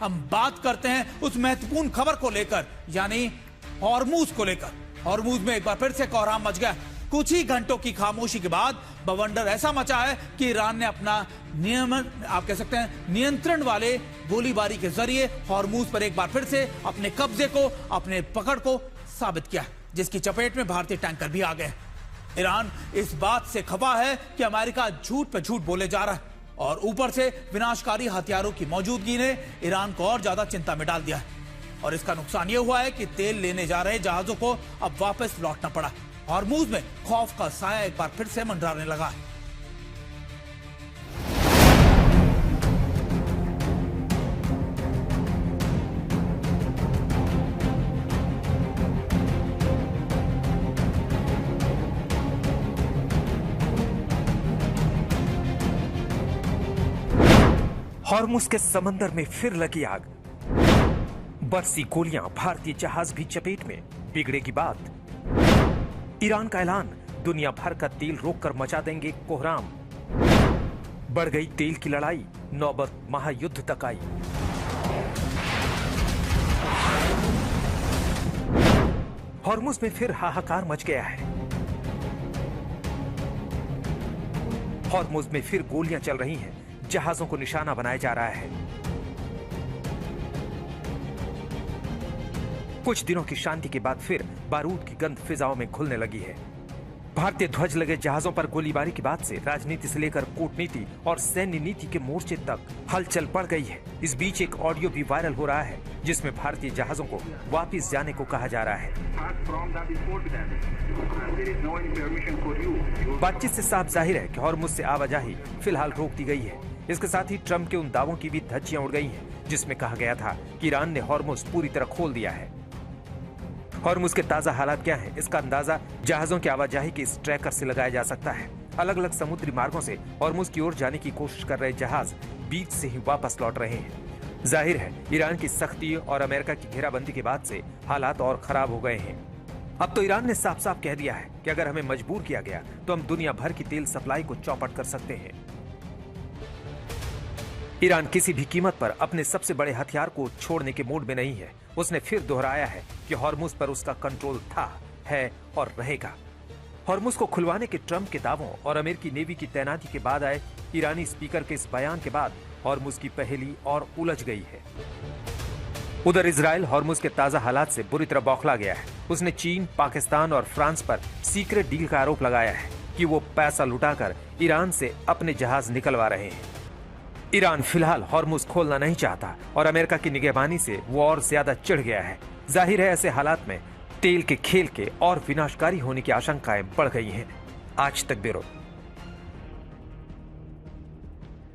हम बात करते हैं उस महत्वपूर्ण खबर को लेकर, यानी हॉर्मूज को लेकर। हॉर्मूज में एक बार फिर से कोहराम मच गया। कुछ ही घंटों की खामोशी के बाद बवंडर ऐसा मचा है कि ईरान ने अपना आप कह सकते हैं नियंत्रण वाले गोलीबारी के जरिए हॉर्मूज पर एक बार फिर से अपने कब्जे को, अपने पकड़ को साबित किया, जिसकी चपेट में भारतीय टैंकर भी आ गए। ईरान इस बात से खफा है कि अमेरिका झूठ पे झूठ बोले जा रहा है, और ऊपर से विनाशकारी हथियारों की मौजूदगी ने ईरान को और ज्यादा चिंता में डाल दिया है। और इसका नुकसान यह हुआ है कि तेल लेने जा रहे जहाजों को अब वापस लौटना पड़ा। हॉर्मूज में खौफ का साया एक बार फिर से मंडराने लगा है। हॉर्मुज के समंदर में फिर लगी आग। बरसी गोलियां, भारतीय जहाज भी चपेट में। बिगड़ेगी बात। ईरान का ऐलान, दुनिया भर का तेल रोककर मचा देंगे कोहराम। बढ़ गई तेल की लड़ाई, नौबत महायुद्ध तक आई। हॉर्मुज में फिर हाहाकार मच गया है। हॉर्मुज में फिर गोलियां चल रही हैं, जहाजों को निशाना बनाया जा रहा है। कुछ दिनों की शांति के बाद फिर बारूद की गंध फिजाओं में घुलने लगी है। भारतीय ध्वज लगे जहाजों पर गोलीबारी के बाद से राजनीति से लेकर कूटनीति और सैन्य नीति के मोर्चे तक हलचल बढ़ गई है। इस बीच एक ऑडियो भी वायरल हो रहा है, जिसमें भारतीय जहाजों को वापस जाने को कहा जा रहा है। बातचीत से साफ जाहिर है कि हॉर्मुज से आवाजाही फिलहाल रोक दी गई है। इसके साथ ही ट्रंप के उन दावों की भी धज्जियां उड़ गई हैं, जिसमें कहा गया था कि ईरान ने हॉर्मुज पूरी तरह खोल दिया है। हॉर्मुज के ताजा हालात क्या हैं, इसका अंदाजा जहाजों की आवाजाही के इस ट्रैकर से लगाया जा सकता है। अलग अलग समुद्री मार्गों से हॉर्मुज की ओर जाने की कोशिश कर रहे जहाज बीच से ही वापस लौट रहे हैं। जाहिर है ईरान की सख्ती और अमेरिका की घेराबंदी के बाद से हालात और खराब हो गए हैं। अब तो ईरान ने साफ साफ कह दिया है कि अगर हमें मजबूर किया गया तो हम दुनिया भर की तेल सप्लाई को चौपट कर सकते हैं। ईरान किसी भी कीमत पर अपने सबसे बड़े हथियार को छोड़ने के मूड में नहीं है। उसने फिर दोहराया है कि हॉर्मुज पर उसका कंट्रोल था, है और रहेगा। हॉर्मुज को खुलवाने के ट्रंप के दावों और अमेरिकी नेवी की तैनाती के बाद आए ईरानी स्पीकर के इस बयान के बाद हॉर्मुज की पहेली और उलझ गई है। उधर इजराइल हॉर्मुज के ताजा हालात से बुरी तरह बौखला गया है। उसने चीन, पाकिस्तान और फ्रांस पर सीक्रेट डील का आरोप लगाया है कि वो पैसा लुटाकर ईरान से अपने जहाज निकलवा रहे हैं। ईरान फिलहाल हॉर्मुज खोलना नहीं चाहता और अमेरिका की निगहबानी से वो और ज्यादा चिढ़ गया है। जाहिर है ऐसे हालात में तेल के खेल के और विनाशकारी होने की आशंकाएं बढ़ गई हैं। आज तक ब्यूरो।